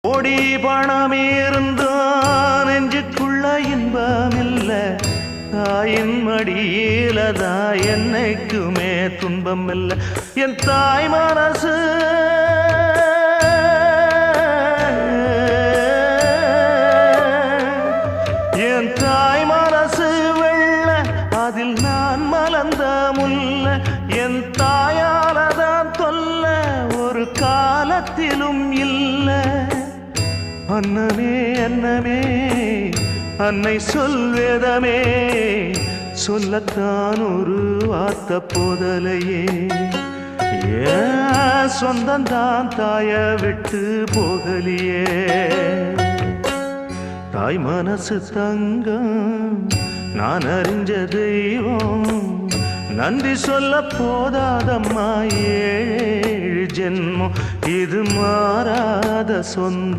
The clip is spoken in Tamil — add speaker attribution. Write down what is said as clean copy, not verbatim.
Speaker 1: கோடி பணம் இருந்தான் நெஞ்சுக்குள்ள இன்பமில்ல, தாயின் மடியிலதா என்னைக்குமே துன்பம் இல்ல. என் தாய் மனசு என் தாய் மனசு வெள்ள, அதில் நான் மலர்ந்த முல்ல. என் தாயாலதான் தொல்ல ஒரு காலத்திலும் இல்ல. அன்னமே அன்னமே அன்னை சொல்வேதமே, சொல்லத்தான் ஒரு வார்த்தை போதலையே. ஏன் சொந்தந்தான் தாய விட்டு போகலியே. தாய் மனசு தங்கம் நான் அறிஞ்ச தெய்வம், நன்றி சொல்ல போதாதம்மா ஏழு ஜென்மம். இது மாறாத சொந்தம்.